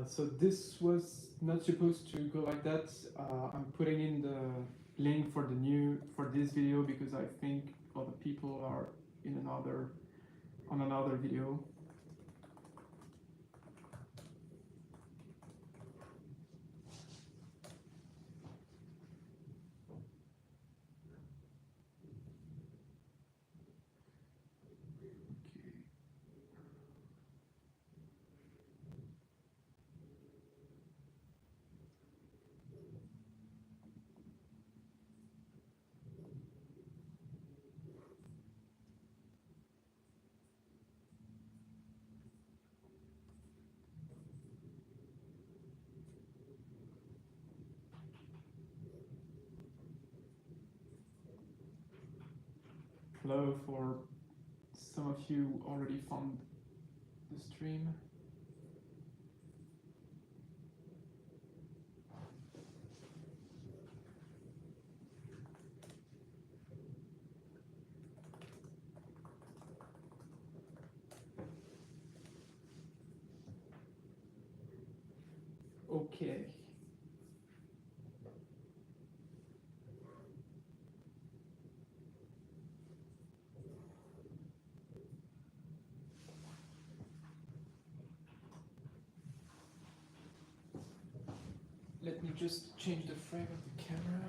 So this was not supposed to go like that. I'm putting in the link for this video because I think other people are on another video. Hello for some of you already found the stream. Okay. Let me just change the frame of the camera.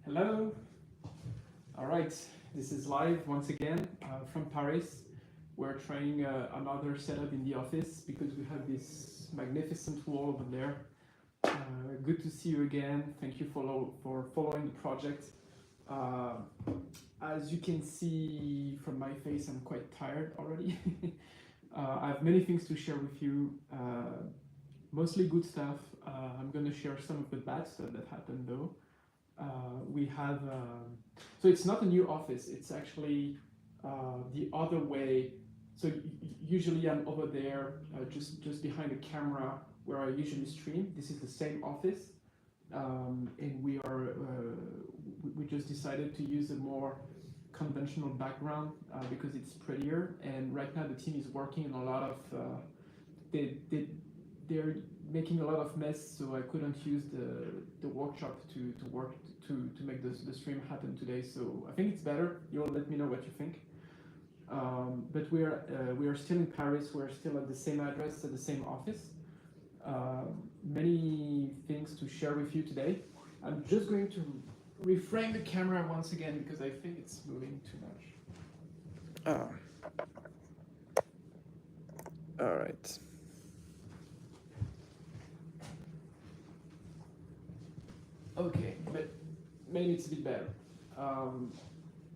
Hello. All right, this is live once again from Paris. We're trying another setup in the office because we have this magnificent wall over there. Good to see you again. Thank you for following the project. As you can see from my face, I'm quite tired already. I have many things to share with you, mostly good stuff. I'm going to share some of the bad stuff that happened though. We have, so it's not a new office, it's actually the other way. So usually I'm over there, just behind the camera where I usually stream. This is the same office, and we just decided to use a more conventional background because it's prettier. And right now the team is working on a lot of, they're making a lot of mess, so I couldn't use the workshop to make the stream happen today. So I think it's better. You'll let me know what you think. But we are still in Paris. We're still at the same address, at the same office. Many things to share with you today. I'm just going to reframe the camera once again because I think it's moving too much. All right. Okay, but maybe it's a bit better.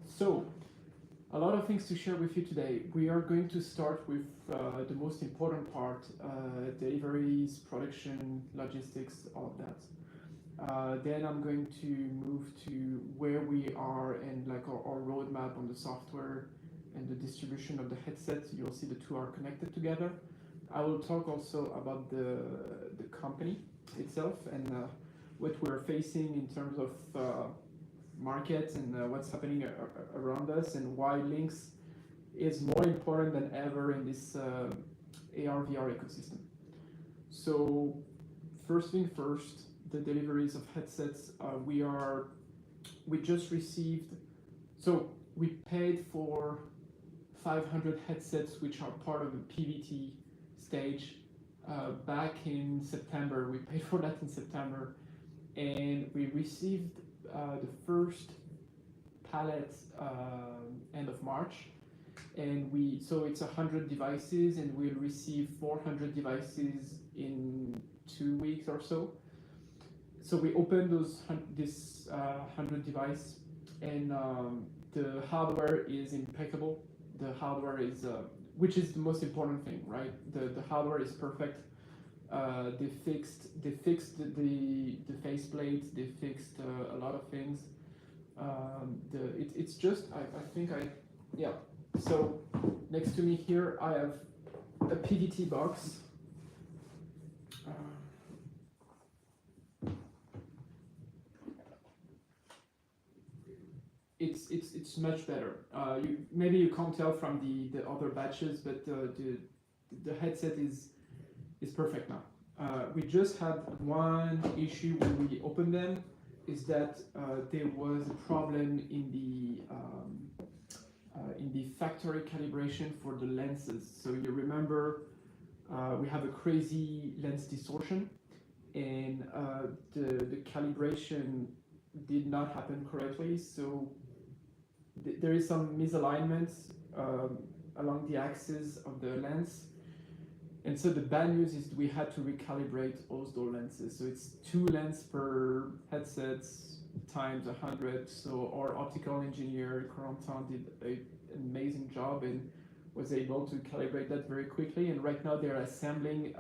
So, a lot of things to share with you today. We are going to start with the most important part, deliveries, production, logistics, all of that. Then I'm going to move to where we are and like our roadmap on the software and the distribution of the headset. You'll see the two are connected together. I will talk also about the company itself and what we're facing in terms of market and what's happening around us and why Lynx is more important than ever in this AR/VR ecosystem. So first thing first, the deliveries of headsets. We just received, so we paid for 500 headsets which are part of the PVT stage back in September. We paid for that in September. And we received the first pallet end of March, and so it's 100 devices, and we'll receive 400 devices in 2 weeks or so. So we opened this 100 device, and the hardware is impeccable. The hardware is, which is the most important thing, right? The hardware is perfect. They fixed the faceplate. They fixed a lot of things. It's just yeah. So next to me here I have a PVT box. it's much better. Maybe you can't tell from the other batches, but the headset is perfect now. We just had one issue when we opened them, is that there was a problem in the factory calibration for the lenses. So you remember we have a crazy lens distortion, and the calibration did not happen correctly. So there is some misalignment along the axis of the lens. And so the bad news is we had to recalibrate all those lenses. So it's 2 lenses per headsets times 100. So our optical engineer, Corentin, did an amazing job and was able to calibrate that very quickly. And right now they're assembling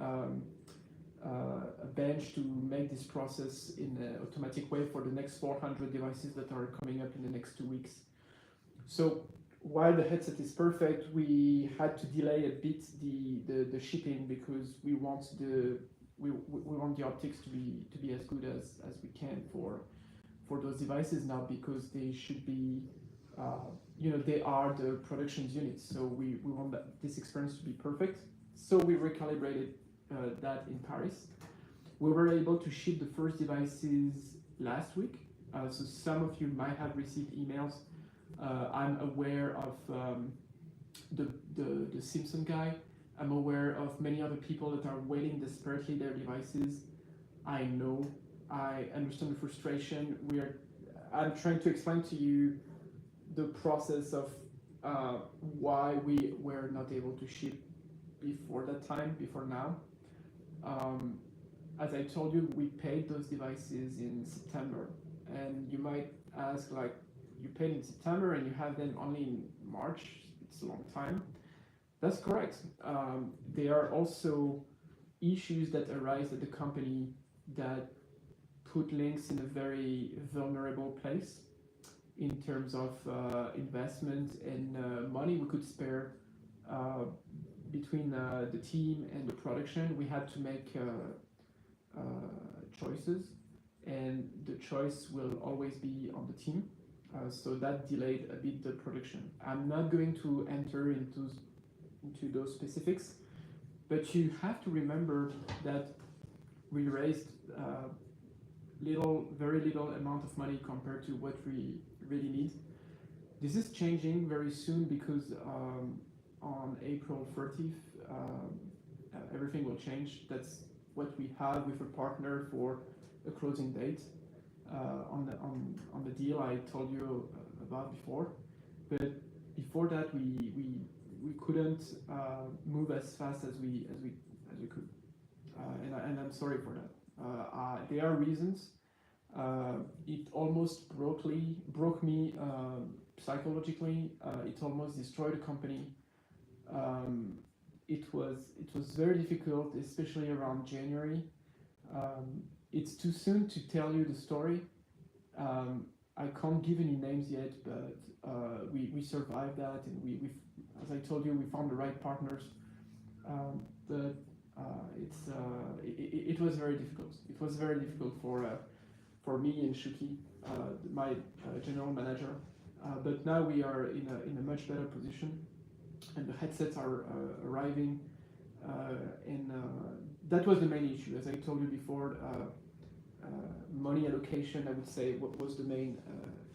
a bench to make this process in an automatic way for the next 400 devices that are coming up in the next 2 weeks. So while the headset is perfect, we had to delay a bit the shipping because we want the optics to be as good as we can for those devices now, because they should be they are the production units, so we want this experience to be perfect. So we recalibrated that in Paris. We were able to ship the first devices last week, so some of you might have received emails. I'm aware of the Simpson guy. I'm aware of many other people that are waiting desperately their devices. I know, I understand the frustration. I'm trying to explain to you the process of why we were not able to ship before that time, before now. As I told you, we paid those devices in September, and you might ask, like, you paid in September and you have them only in March, it's a long time. That's correct. There are also issues that arise at the company that put Lynx in a very vulnerable place in terms of investment and money we could spare between the team and the production. We had to make choices, and the choice will always be on the team. So that delayed a bit the production. I'm not going to enter into those specifics, but you have to remember that we raised very little amount of money compared to what we really need. This is changing very soon because on April 30th, everything will change. That's what we have with a partner for a closing date. On the deal I told you about before, but before that we couldn't move as fast as we could, and I'm sorry for that. There are reasons. It almost broke me psychologically. It almost destroyed the company. It was very difficult, especially around January. It's too soon to tell you the story. I can't give any names yet, but we survived that, and we, as I told you, we found the right partners. But it was very difficult. It was very difficult for me and Shuki, my general manager. But now we are in a much better position, and the headsets are arriving, and that was the main issue. As I told you before, money allocation, I would say, what was the main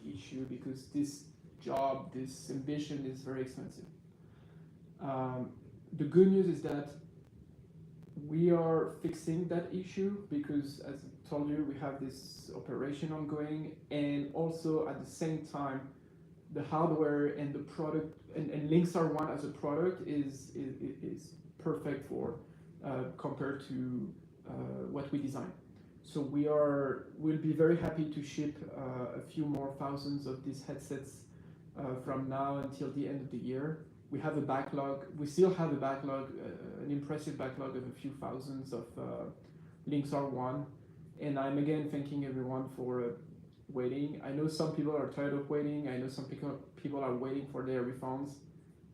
issue, because this job, this ambition is very expensive. The good news is that we are fixing that issue, because as I told you, we have this operation ongoing, and also at the same time, the hardware and the product and Lynx R1 as a product is perfect for compared to what we designed. So we'll be very happy to ship a few more thousands of these headsets from now until the end of the year. We have a backlog. We still have a backlog, an impressive backlog of a few thousands of Lynx R1. And I'm again thanking everyone for waiting. I know some people are tired of waiting. I know some people are waiting for their refunds.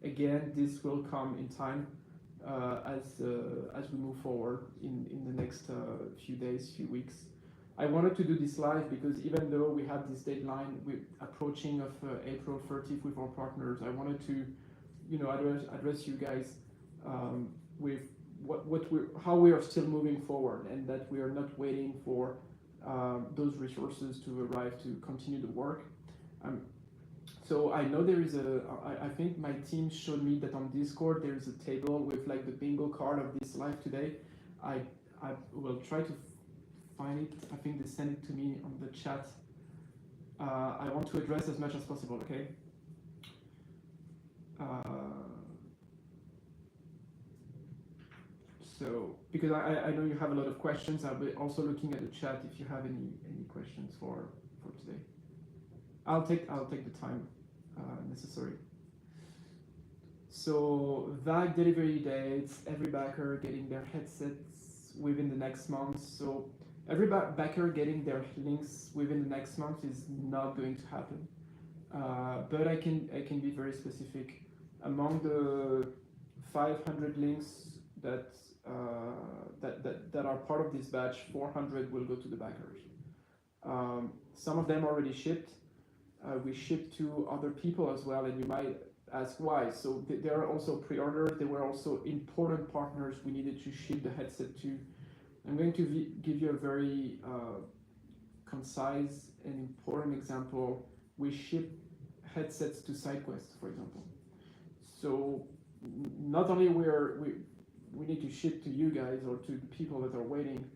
Again, this will come in time as we move forward in the next few days, few weeks. I wanted to do this live because even though we have this deadline with approaching of April 30th with our partners, I wanted to, you know, address you guys with how we are still moving forward, and that we are not waiting for those resources to arrive to continue the work. So I know there is I think my team showed me that on Discord there is a table with like the bingo card of this live today. I will try to find it. I think they sent it to me on the chat. I want to address as much as possible, okay? So, because I know you have a lot of questions, I'll be also looking at the chat if you have any questions for today. I'll take the time necessary. So VAG delivery dates, every backer getting their headsets within the next month. So every backer getting their Lynx within the next month is not going to happen. But I can be very specific. Among the 500 Lynx that are part of this batch, 400 will go to the backers. Some of them already shipped. We shipped to other people as well, and you might ask why. So there are also pre-orders. There were also important partners we needed to ship the headset to. I'm going to give you a very concise and important example. We ship headsets to SideQuest, for example. So not only we need to ship to you guys or to the people that are waiting,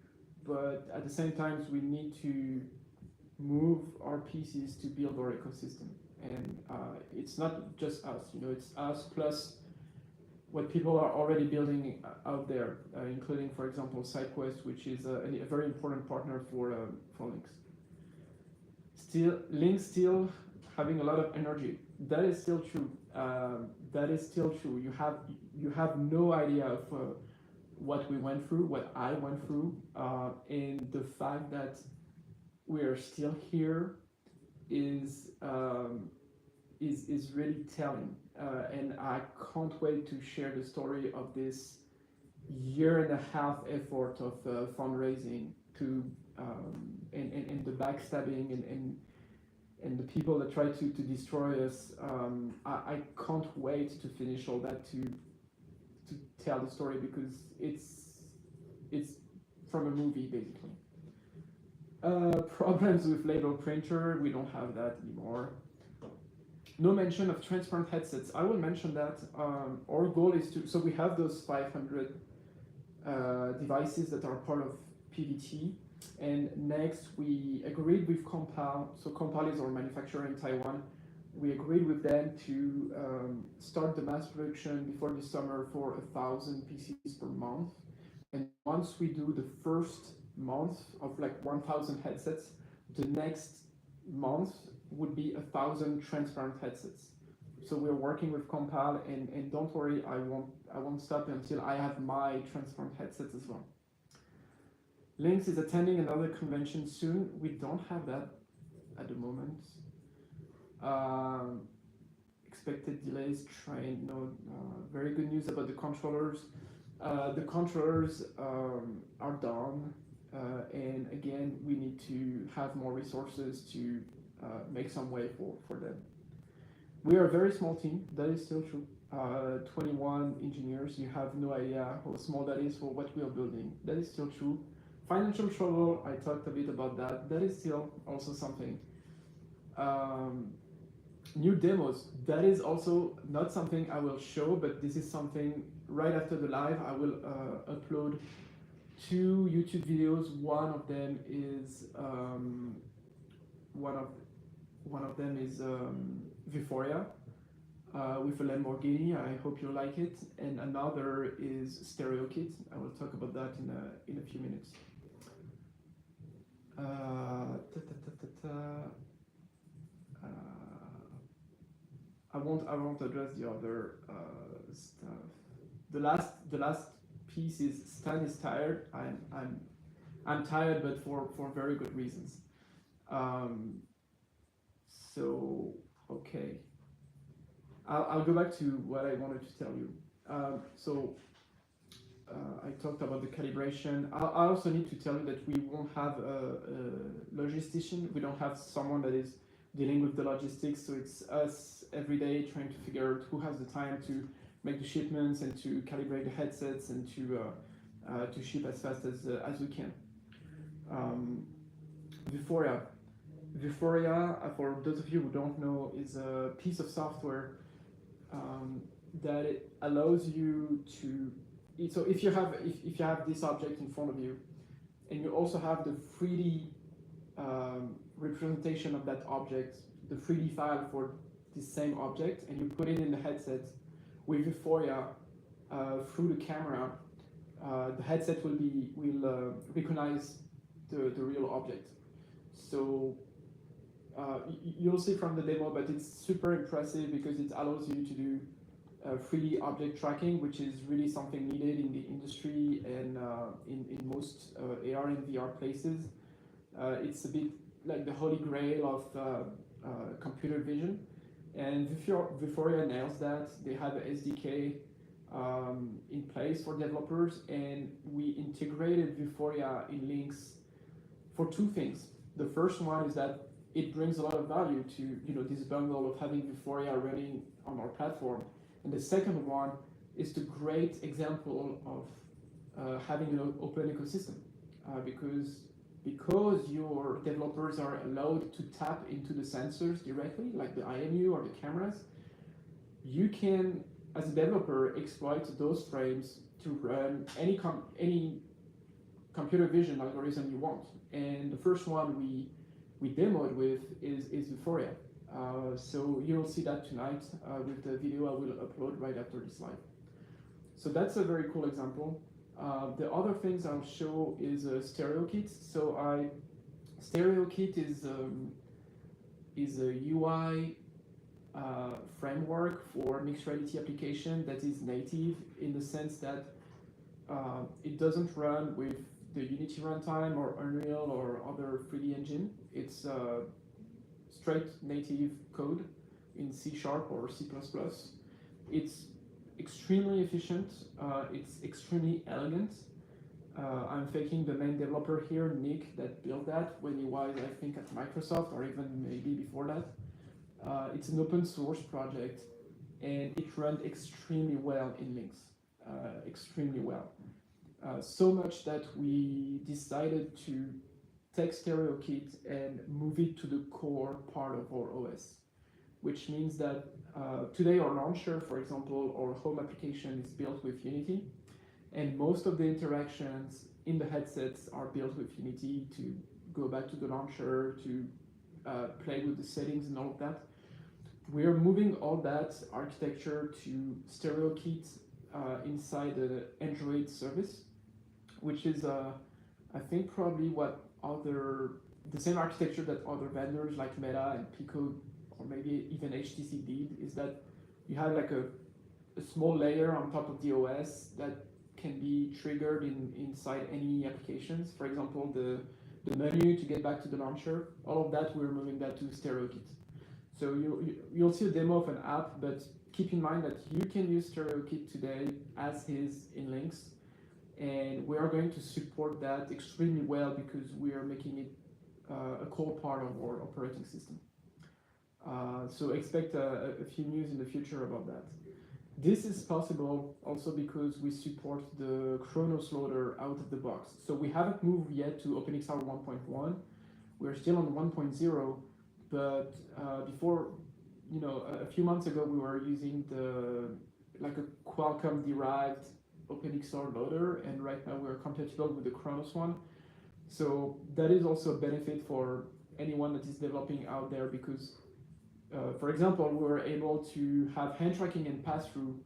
but at the same time we need to move our pieces to build our ecosystem. And it's not just us, you know, it's us plus what people are already building out there, including, for example, SideQuest, which is a very important partner for Lynx. Lynx still having a lot of energy. That is still true. That is still true. You have no idea of what we went through, what I went through, and the fact that we are still here is really telling, and I can't wait to share the story of this 1.5 year effort of fundraising to and the backstabbing and the people that try to destroy us. I can't wait to finish all that to tell the story, because it's from a movie basically. Problems with label printer, we don't have that anymore. No mention of transparent headsets. I will mention that. Our goal is to, so we have those 500 devices that are part of PVT, and next we agreed with Compal. So Compal is our manufacturer in Taiwan. We agreed with them to start the mass production before the summer for 1,000 PCs per month. And once we do the first month of like 1,000 headsets, the next month would be 1,000 transparent headsets. So we're working with Compal, and don't worry, I won't stop until I have my transparent headsets as well. Lynx is attending another convention soon. We don't have that at the moment. Expected delays, train, no, very good news about the controllers. The controllers are done, and again, we need to have more resources to make some way for them. We are a very small team, that is still true. 21 engineers, you have no idea how small that is for what we are building. That is still true. Financial trouble, I talked a bit about that. That is still also something. New demos, that is also not something I will show, but this is something right after the live. I will upload 2 YouTube videos. One of them is Voria with a Lamborghini. I hope you like it. And another is Stereo Kit. I will talk about that in a few minutes. I won't address the other stuff. The last piece is Stan is tired. I'm tired, but for very good reasons. So okay, I'll go back to what I wanted to tell you. So I talked about the calibration. I also need to tell you that we won't have a logistician. We don't have someone that is dealing with the logistics. So it's us every day trying to figure out who has the time to make the shipments and to calibrate the headsets and to ship as fast as we can. Voria. Voria, for those of you who don't know, is a piece of software that it allows you to. So if you have this object in front of you, and you also have the 3D representation of that object, the 3D file for the same object, and you put it in the headset with Voria through the camera, the headset will recognize the real object. So you'll see from the demo, but it's super impressive because it allows you to do 3D object tracking, which is really something needed in the industry and in most AR and VR places. It's a bit like the holy grail of computer vision, and Voria nails that. They have an SDK in place for developers, and we integrated Voria in Lynx for two things. The first one is that it brings a lot of value to this bundle of having Voria running on our platform. And the second one is the great example of having an open ecosystem, because your developers are allowed to tap into the sensors directly, like the IMU or the cameras. You can, as a developer, exploit those frames to run any computer vision algorithm you want. And the first one we demoed with is Voria. So you'll see that tonight with the video I will upload right after this slide. So that's a very cool example. The other things I'll show is StereoKit. So StereoKit is a UI framework for mixed reality application that is native in the sense that it doesn't run with the Unity runtime or Unreal or other 3D engine. It's straight native code in C# or C++. It's extremely efficient, it's extremely elegant. I'm thanking the main developer here, Nick, that built that when he was, I think, at Microsoft or even maybe before that. It's an open source project and it ran extremely well in Lynx, extremely well. So much that we decided to take StereoKit and move it to the core part of our OS, which means that today our launcher, for example, our home application is built with Unity, and most of the interactions in the headsets are built with Unity to go back to the launcher, to play with the settings and all of that. We're moving all that architecture to StereoKit inside the Android service, which is, I think, probably the same architecture that other vendors like Meta and Pico or maybe even HTC did, is that you have like a small layer on top of the OS that can be triggered inside any applications. For example, the menu to get back to the launcher, all of that, we're moving that to StereoKit. So you'll see a demo of an app, but keep in mind that you can use StereoKit today as is in Lynx, and we are going to support that extremely well because we are making it a core part of our operating system. So expect a few news in the future about that. This is possible also because we support the Chronos loader out of the box. So we haven't moved yet to OpenXR 1.1. We're still on 1.0, but before, a few months ago, we were using a Qualcomm derived OpenXR loader, and right now we're compatible with the Chronos one. So that is also a benefit for anyone that is developing out there because, for example, we were able to have hand tracking and pass-through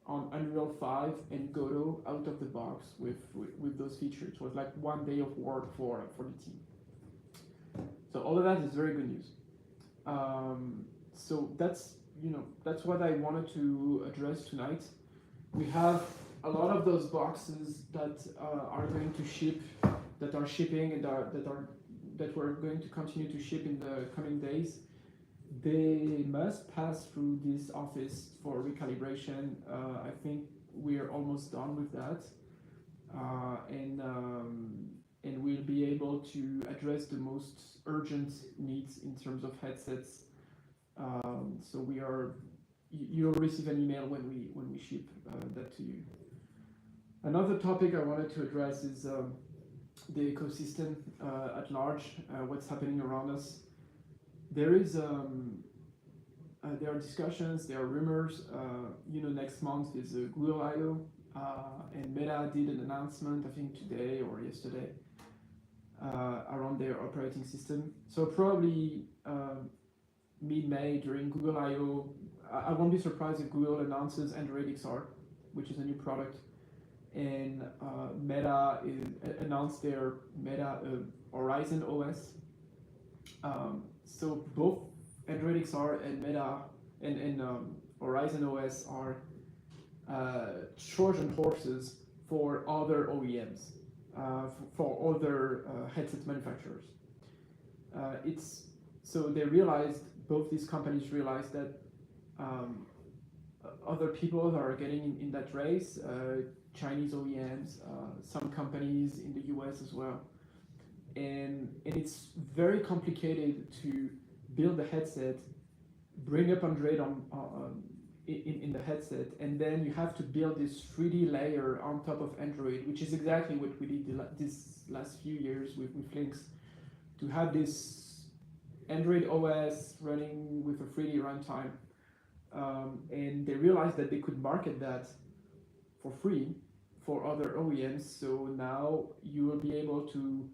on Unreal 5 and Godot out of the box with those features. It was like 1 day of work for the team. So all of that is very good news. So that's what I wanted to address tonight. We have a lot of those boxes that are going to ship, that are shipping, and that we're going to continue to ship in the coming days. They must pass through this office for recalibration. I think we are almost done with that. and we'll be able to address the most urgent needs in terms of headsets. So you'll receive an email when we ship that to you. Another topic I wanted to address is the ecosystem at large, what's happening around us. There are discussions, there are rumors. Next month is Google I/O, and Meta did an announcement, I think today or yesterday, around their operating system. So probably mid-May during Google I/O, I won't be surprised if Google announces Android XR, which is a new product, and Meta announced their Meta Horizon OS. So both Android XR and Meta and Horizon OS are Trojan horses for other OEMs, for other headset manufacturers. So they realized, both these companies realized that other people are getting in that race, Chinese OEMs, some companies in the US as well. And it's very complicated to build a headset, bring up Android in the headset, and then you have to build this 3D layer on top of Android, which is exactly what we did this last few years with Lynx, to have this Android OS running with a 3D runtime. And they realized that they could market that for free for other OEMs. So now you will be able to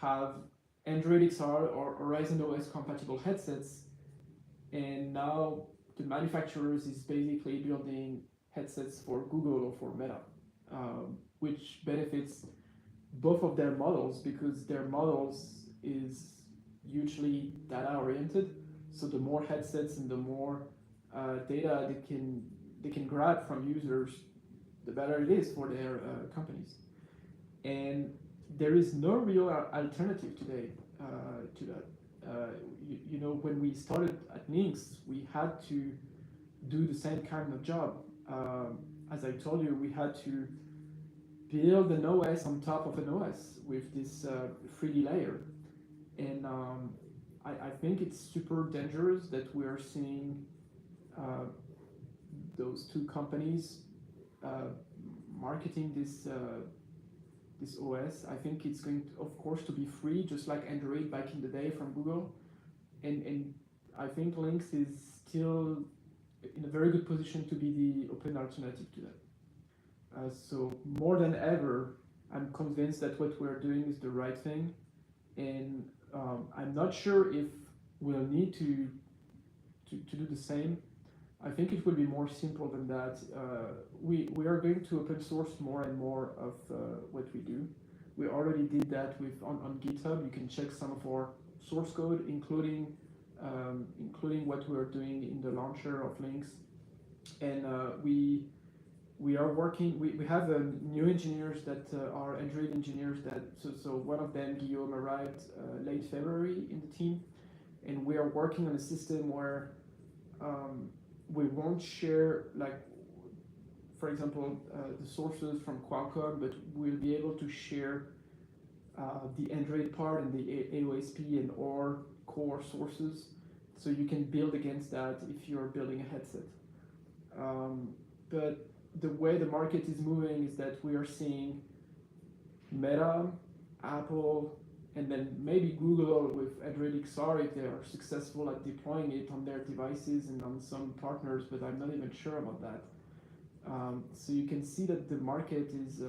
have Android XR or Horizon OS compatible headsets, and now the manufacturers is basically building headsets for Google or for Meta, which benefits both of their models, because their models is hugely data oriented. So the more headsets and the more data they can grab from users, the better it is for their companies. And there is no real alternative today to that. When we started at Lynx, we had to do the same kind of job. As I told you, we had to build an OS on top of an OS with this 3D layer. And I think it's super dangerous that we are seeing those two companies marketing this OS. I think it's going to, of course, to be free, just like Android back in the day from Google. And I think Lynx is still in a very good position to be the open alternative to that. So more than ever, I'm convinced that what we're doing is the right thing. And I'm not sure if we'll need to do the same. I think it will be more simple than that. We are going to open source more and more of what we do. We already did that on GitHub. You can check some of our source code, including what we are doing in the launcher of Lynx. And we are working. We have new engineers that are Android engineers. So one of them, Guillaume, arrived late February in the team, and we are working on a system where we won't share, like, for example, the sources from Qualcomm, but we'll be able to share the Android part and the AOSP and or core sources, so you can build against that if you're building a headset. But the way the market is moving is that we are seeing Meta, Apple, and then maybe Google with Android XR if they are successful at deploying it on their devices and on some partners, but I'm not even sure about that. So you can see that the market is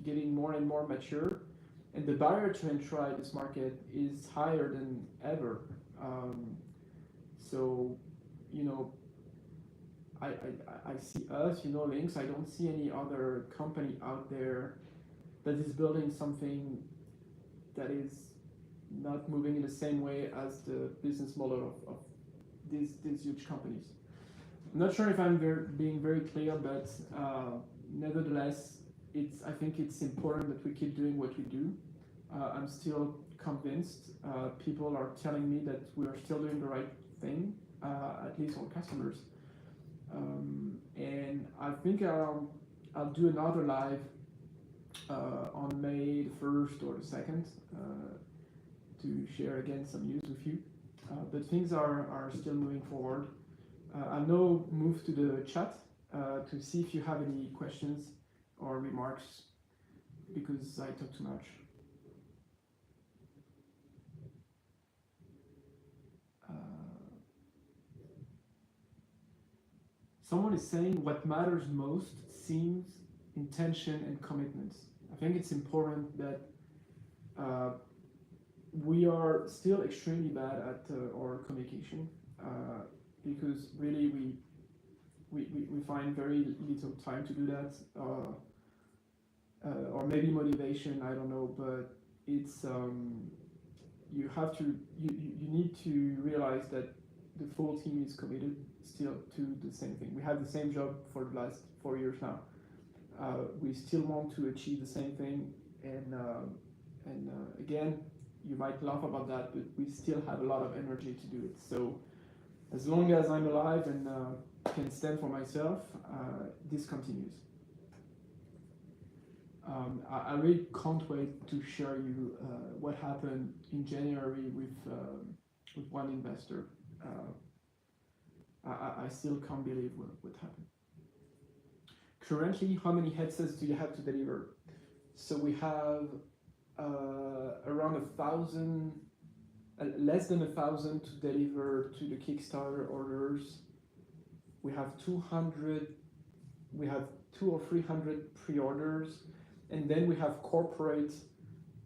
getting more and more mature, and the barrier to enter this market is higher than ever. So, I see us, Lynx. I don't see any other company out there that is building something that is not moving in the same way as the business model of these huge companies. I'm not sure if I'm being very clear, but nevertheless, I think it's important that we keep doing what we do. I'm still convinced. People are telling me that we are still doing the right thing, at least our customers. And I think I'll do another live on May the 1st or the 2nd to share again some news with you. But things are still moving forward. I'll now move to the chat to see if you have any questions or remarks, because I talk too much. Someone is saying what matters most seems intention and commitment. I think it's important that we are still extremely bad at our communication because really we find very little time to do that, or maybe motivation, I don't know, but it's you have to you need to realize that the full team is committed still to the same thing. We have the same job for the last 4 years now. We still want to achieve the same thing, and again, you might laugh about that, but we still have a lot of energy to do it. So as long as I'm alive and can stand for myself, this continues. I really can't wait to share you what happened in January with one investor. I still can't believe what happened. Currently, how many headsets do you have to deliver? So we have around 1,000, less than 1,000 to deliver to the Kickstarter orders. We have 200, we have 200 or 300 pre-orders, and then we have corporate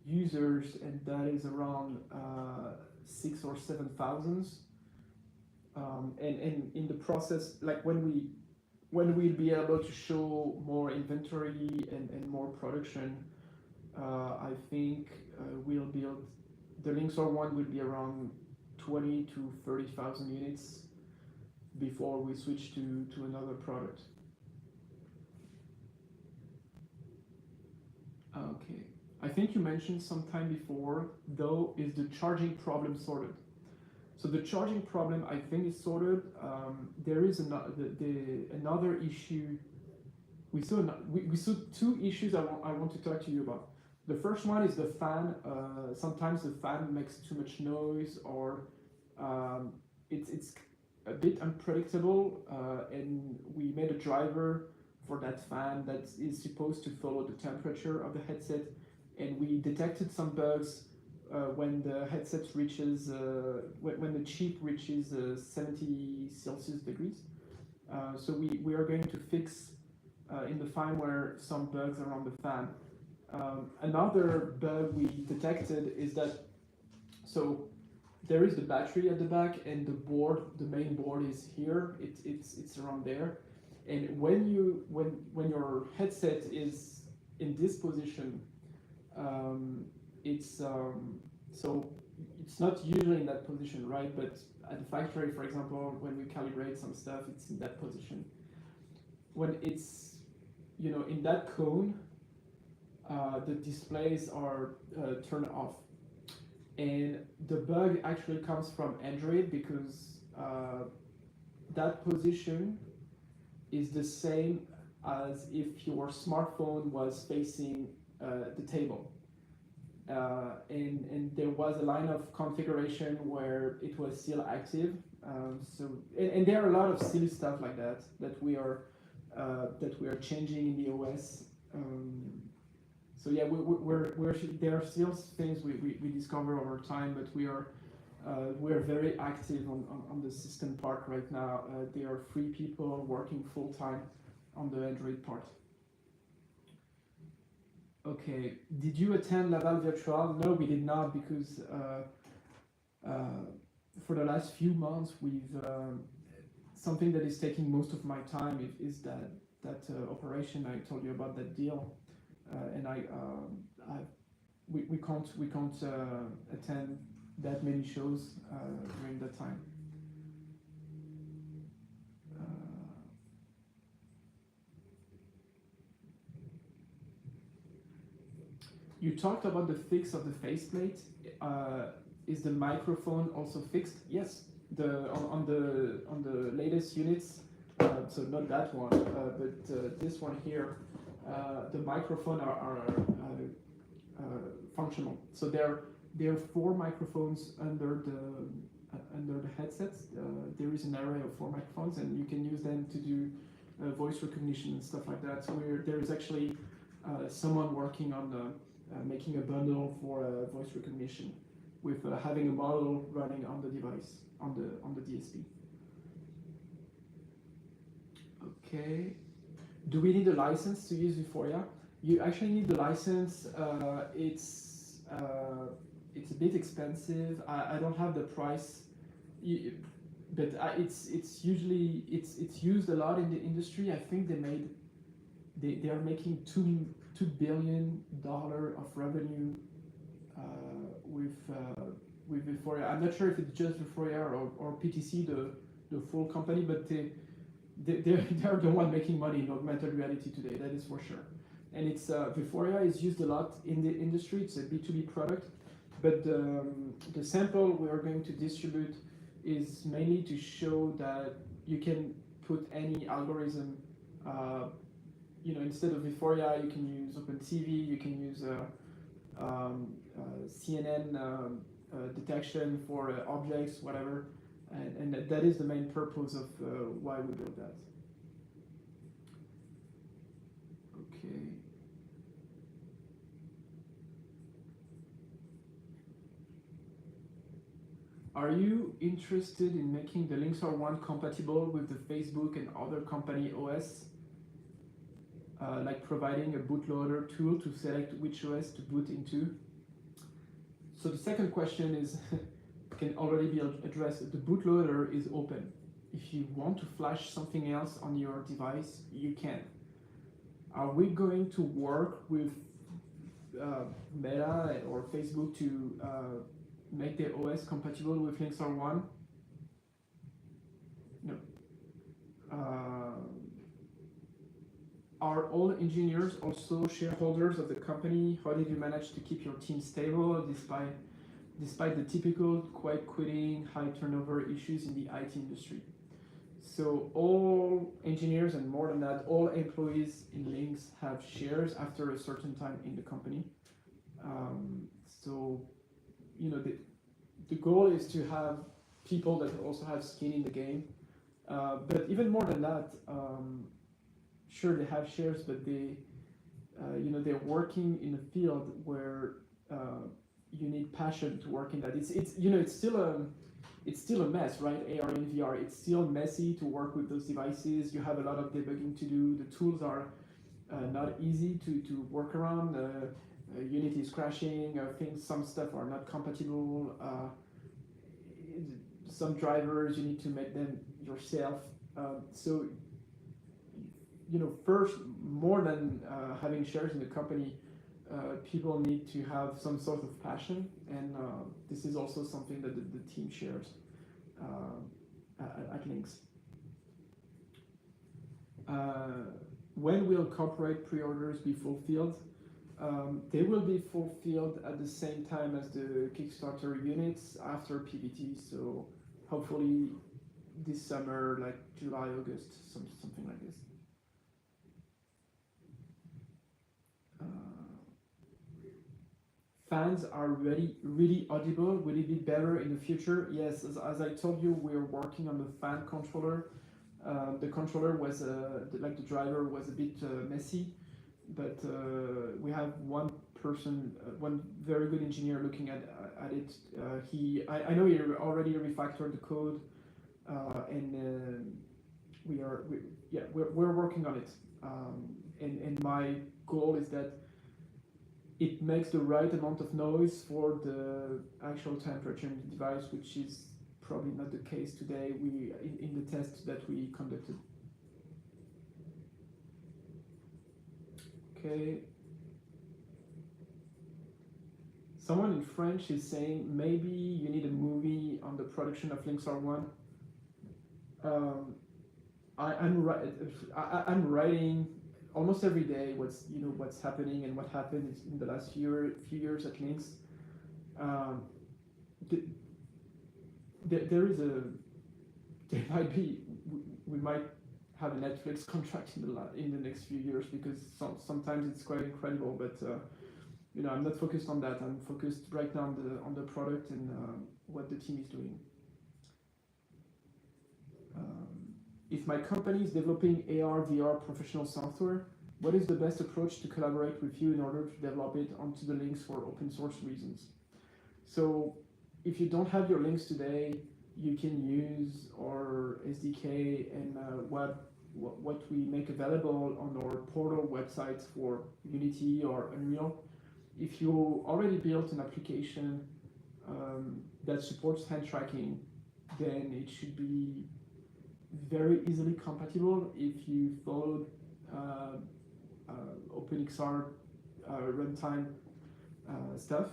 users, and that is around 6,000 or 7,000. And in the process, like when we'll be able to show more inventory and more production, I think we'll build, the Lynx R1 will be around 20 to 30,000 units before we switch to another product. Okay, I think you mentioned sometime before, though, is the charging problem sorted? So the charging problem, I think, is sorted. There is another issue. We saw two issues I want to talk to you about. The first one is the fan. Sometimes the fan makes too much noise, or it's a bit unpredictable, and we made a driver for that fan that is supposed to follow the temperature of the headset, and we detected some bugs when the headset reaches, when the chip reaches 70 Celsius degrees. So we are going to fix in the firmware some bugs around the fan. Another bug we detected is that, so there is the battery at the back, and the board, the main board is here. It's around there, and when your headset is in this position, so it's not usually in that position, right? But at the factory, for example, when we calibrate some stuff, it's in that position. When it's, in that cone, the displays are turned off. And the bug actually comes from Android, because that position is the same as if your smartphone was facing the table. And there was a line of configuration where it was still active. And there are a lot of silly stuff like that we are changing in the OS. So yeah, there are still things we discover over time, but we are very active on the system part right now. There are 3 people working full time on the Android part. Okay, did you attend Laval Virtual? No, we did not, because for the last few months we've something that is taking most of my time is that operation I told you about, that deal, and we can't attend that many shows during that time. You talked about the fix of the faceplate. Is the microphone also fixed? Yes. On the latest units. So not that one, but this one here. the microphone are functional. So there are 4 microphones under the headsets. There is an array of 4 microphones, and you can use them to do voice recognition and stuff like that. So there is actually someone working on making a bundle for voice recognition, with having a model running on the device, on the DSP. Okay. Do we need a license to use Voria? You actually need the license. It's a bit expensive. I don't have the price, but it's usually it's used a lot in the industry. I think they are making $2 billion of revenue with Voria. I'm not sure if it's just Voria or PTC, the full company, but they're the one making money in augmented reality today. That is for sure. And it's Voria is used a lot in the industry. It's a B2B product, but the sample we are going to distribute is mainly to show that you can put any algorithm. Instead of Voria, you can use OpenCV, you can use CNN detection for objects, whatever, and that is the main purpose of why we built that. Okay. Are you interested in making the Lynx R1 compatible with the Facebook and other company OS? Like providing a bootloader tool to select which OS to boot into? So the second question is can already be addressed. The bootloader is open. If you want to flash something else on your device, you can. Are we going to work with Meta or Facebook to make their OS compatible with Lynx R1? No. Are all engineers also shareholders of the company? How did you manage to keep your team stable despite the typical quiet quitting, high turnover issues in the IT industry? So all engineers, and more than that, all employees in Lynx have shares after a certain time in the company. The goal is to have people that also have skin in the game. But even more than that, sure, they have shares, but they're working in a field where you need passion to work in that. It's still a mess, right? AR and VR. It's still messy to work with those devices. You have a lot of debugging to do. The tools are not easy to work around. Unity is crashing. Some stuff are not compatible. Some drivers you need to make them yourself. First, more than having shares in the company, people need to have some sort of passion, and this is also something that the team shares at Lynx. When will corporate pre-orders be fulfilled? They will be fulfilled at the same time as the Kickstarter units after PVT, so hopefully this summer, like July, August, something like this. Fans are really audible. Will it be better in the future? Yes, as I told you, we're working on the fan controller. The controller was, the driver was a bit messy, but we have one very good engineer looking at it. I know he already refactored the code, and we're working on it. And my goal is that it makes the right amount of noise for the actual temperature in the device, which is probably not the case today. In the test that we conducted. Okay. Someone in French is saying maybe you need a movie on the production of Lynx R1. I'm writing almost every day what's happening and what happened in the last few years at Lynx. We might have a Netflix contract in the next few years, because sometimes it's quite incredible. But you know, I'm not focused on that. I'm focused right now on the product and what the team is doing. If my company is developing AR, VR professional software, what is the best approach to collaborate with you in order to develop it onto the Lynx for open source reasons? So if you don't have your Lynx today, you can use our SDK and what we make available on our portal websites for Unity or Unreal. If you already built an application that supports hand tracking, then it should be very easily compatible if you followed OpenXR runtime stuff.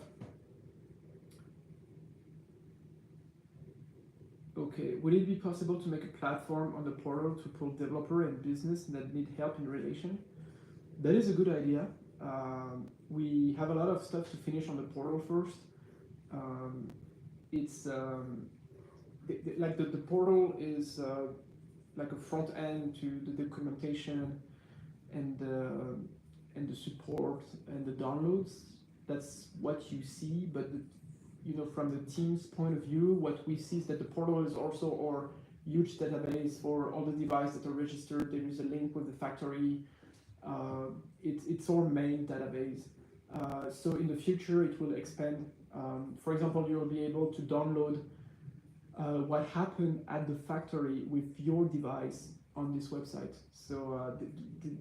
Okay, would it be possible to make a platform on the portal to pull developer and business that need help in relation? That is a good idea. We have a lot of stuff to finish on the portal first. It's like the portal is like a front end to the documentation and the support and the downloads. That's what you see, but you know, from the team's point of view, what we see is that the portal is also our huge database for all the devices that are registered. There is a link with the factory. It's our main database. So in the future, it will expand. For example, you'll be able to download what happened at the factory with your device on this website. So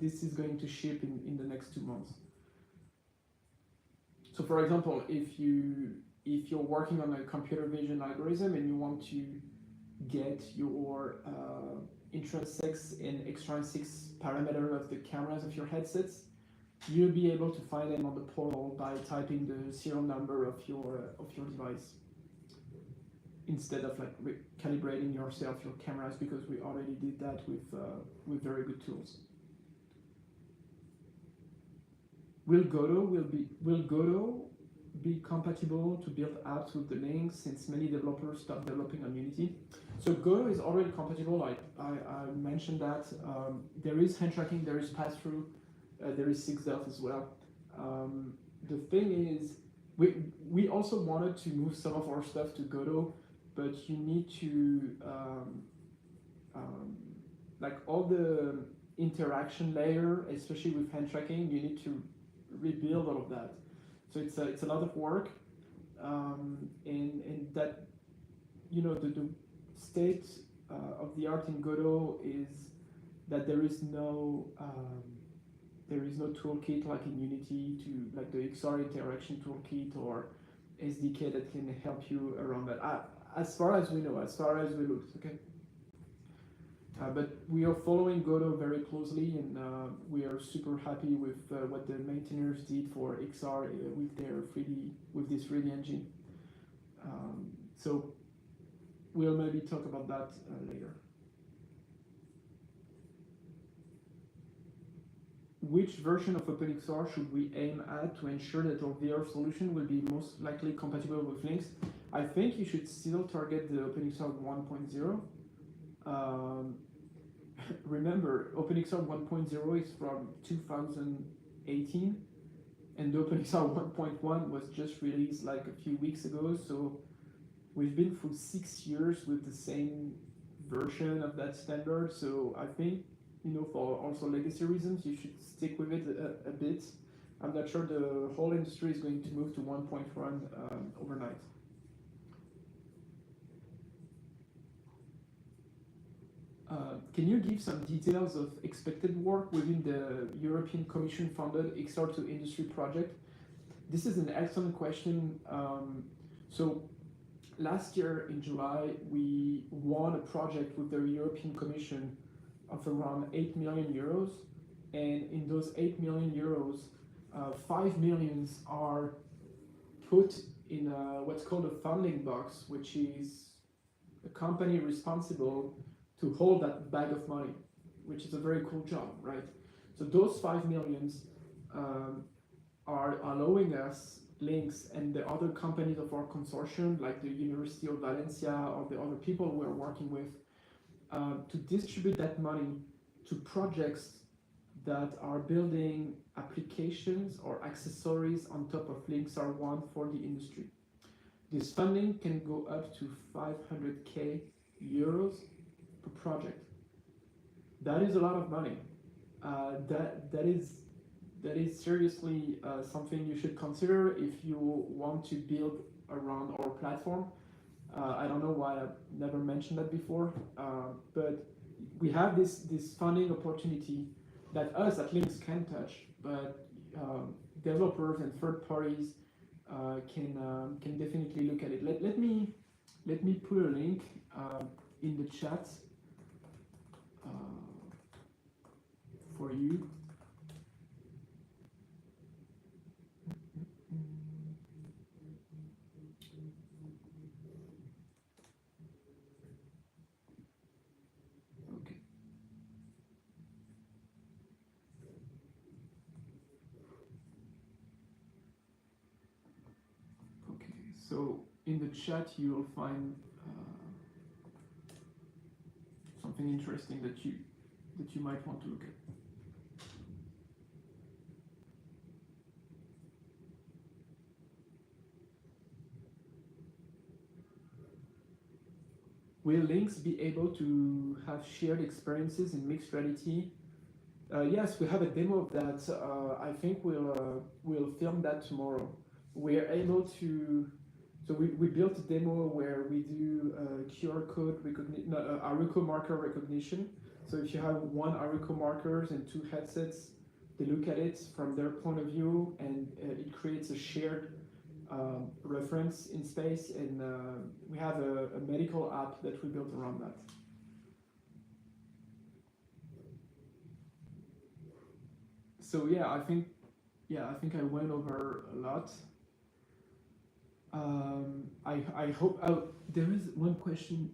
this is going to ship in the next 2 months. So for example, if you're working on a computer vision algorithm and you want to get your intrinsic and extrinsic parameter of the cameras of your headsets, you'll be able to find them on the portal by typing the serial number of your device, instead of like calibrating yourself your cameras, because we already did that with very good tools. Will Godot be compatible to build apps with the Lynx, since many developers stop developing on Unity? So Godot is already compatible. I mentioned that. There is hand tracking, there is pass-through, there is 6DELF as well. The thing is, we also wanted to move some of our stuff to Godot, but you need to like all the interaction layer, especially with hand tracking, you need to rebuild all of that. So it's a lot of work, and that, you know, the state of the art in Godot is that there is no toolkit like in Unity, to like the Exar interaction toolkit or SDK that can help you around that. As far as we know, as far as we looked, okay. But we are following Godot very closely, and we are super happy with what the maintainers did for Exar with their 3D, with this 3D engine. So we'll maybe talk about that later. Which version of OpenXR should we aim at to ensure that our VR solution will be most likely compatible with Lynx? I think you should still target the OpenXR 1.0. Remember, OpenXR 1.0 is from 2018, and the OpenXR 1.1 was just released like a few weeks ago, so we've been through 6 years with the same version of that standard. So I think, you know, for also legacy reasons, you should stick with it a bit. I'm not sure the whole industry is going to move to 1.1 overnight. Can you give some details of expected work within the European Commission funded Exar to Industry project? This is an excellent question. So last year in July, we won a project with the European Commission of around 8 million euros. And in those 8 million euros, 5 millions are put in what's called a funding box, which is a company responsible to hold that bag of money, which is a very cool job, right? So those 5 millions are allowing us, Lynx, and the other companies of our consortium, like the University of Valencia or the other people we're working with, to distribute that money to projects that are building applications or accessories on top of Lynx R1 for the industry. This funding can go up to 500k euros per project. That is a lot of money. That is seriously something you should consider if you want to build around our platform. I don't know why I've never mentioned that before, but we have this funding opportunity that us at Lynx can touch, but developers and third parties can definitely look at it. Let me put a link in the chat for you. So in the chat you will find something interesting that you might want to look at. Will Lynx be able to have shared experiences in mixed reality? Yes, we have a demo of that. I think we'll film that tomorrow. We are able to. So we built a demo where we do QR code recognition, Aro Marker Recognition. So if you have one Aro markers and two headsets, they look at it from their point of view, and it creates a shared reference in space. And we have a medical app that we built around that. So yeah, I think I went over a lot. I hope. Oh, there is one question.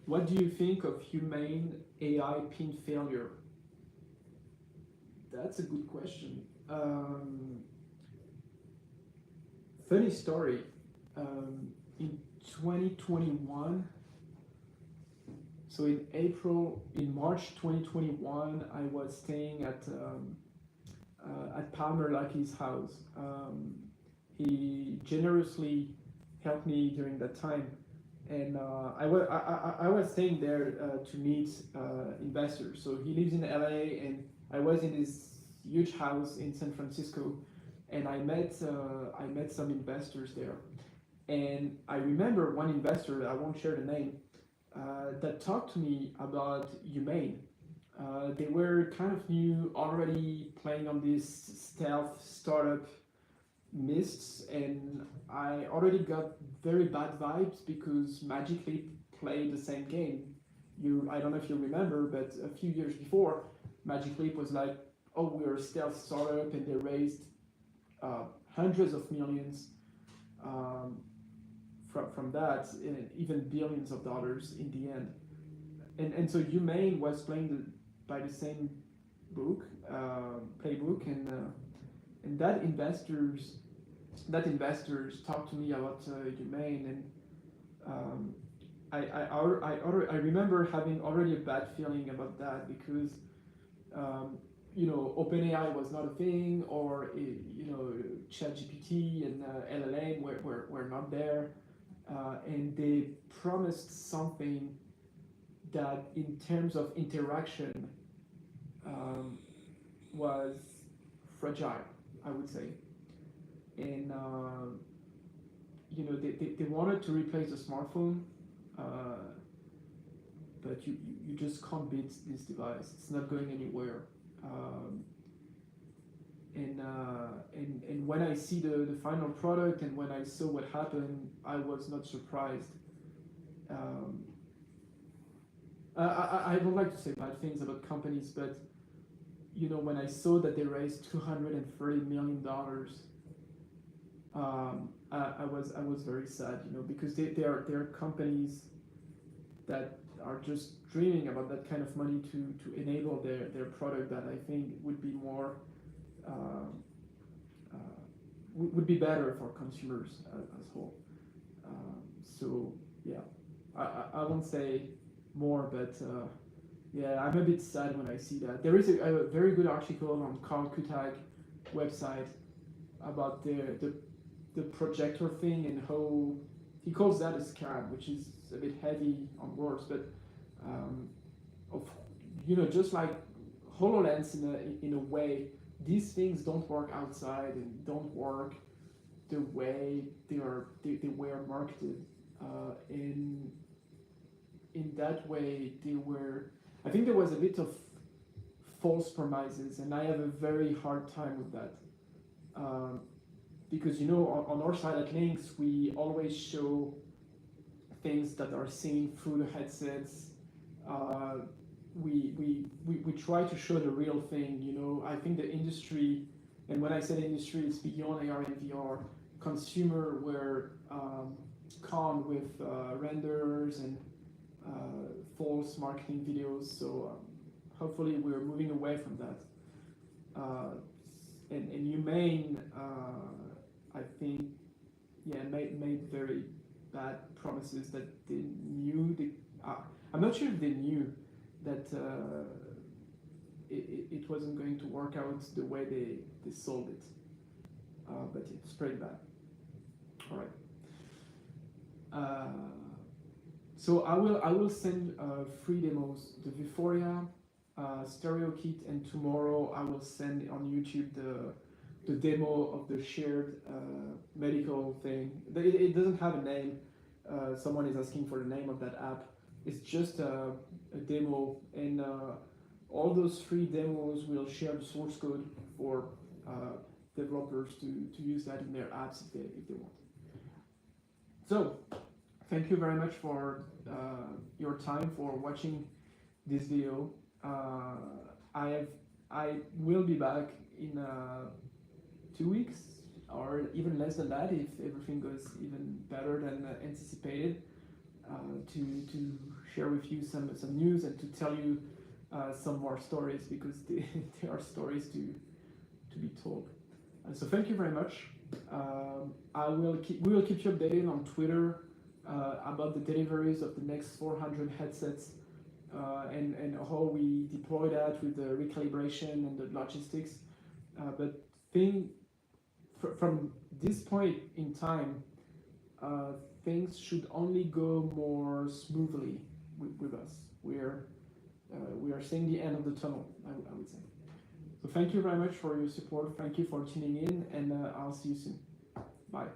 What do you think of humane AI pin failure? That's a good question. Funny story. In 2021, so in March 2021, I was staying at Palmer Lucky's house. He generously helped me during that time, and I was staying there to meet investors. So he lives in LA, and I was in this huge house in San Francisco, and I met some investors there. And I remember one investor, I won't share the name, that talked to me about Humane. They were kind of new, already playing on this stealth startup mists, and I already got very bad vibes because Magic Leap played the same game. I don't know if you remember, but a few years before, Magic Leap was like, oh, we're a stealth startup, and they raised hundreds of millions from that, and even billions of dollars in the end. And so Humane was playing by the same playbook, and that investors talked to me about Humane, and I remember having already a bad feeling about that because OpenAI was not a thing, or ChatGPT and LLM were not there, and they promised something that in terms of interaction was fragile, I would say. And they wanted to replace the smartphone, but you just can't beat this device. It's not going anywhere. And when I see the final product, and when I saw what happened, I was not surprised. I don't like to say bad things about companies, but when I saw that they raised $230 million, I was very sad, because they are companies that are just dreaming about that kind of money to enable their product that I think would be more would be better for consumers as whole. So yeah, I won't say more, but yeah, I'm a bit sad when I see that. There is a very good article on Carl Kutag website about the projector thing and how he calls that a scam, which is a bit heavy on words, but of just like HoloLens in a way, these things don't work outside and don't work the way they were marketed. In that way, I think there was a bit of false promises, and I have a very hard time with that. Because on our side at Lynx, we always show things that are seen through the headsets. We try to show the real thing. I think the industry, and when I say industry, it's beyond AR and VR. Consumer were conned with renders and false marketing videos. So hopefully we're moving away from that. And Humane, I think, made very bad promises that they knew. I'm not sure if they knew that it wasn't going to work out the way they sold it. But yeah, it's pretty bad. All right. So I will send free demos, the Voria stereo kit, and tomorrow I will send on YouTube the demo of the shared medical thing. It doesn't have a name. Someone is asking for the name of that app. It's just a demo, and all those free demos will share the source code for developers to use that in their apps if they want. So, thank you very much for your time, for watching this video. I will be back in 2 weeks, or even less than that if everything goes even better than anticipated, to share with you some news and to tell you some more stories, because there are stories to be told. So thank you very much. We will keep you updated on Twitter about the deliveries of the next 400 headsets and how we deploy that with the recalibration and the logistics. But from this point in time, things should only go more smoothly with us. We are seeing the end of the tunnel, I would say. So thank you very much for your support. Thank you for tuning in, and I'll see you soon. Bye.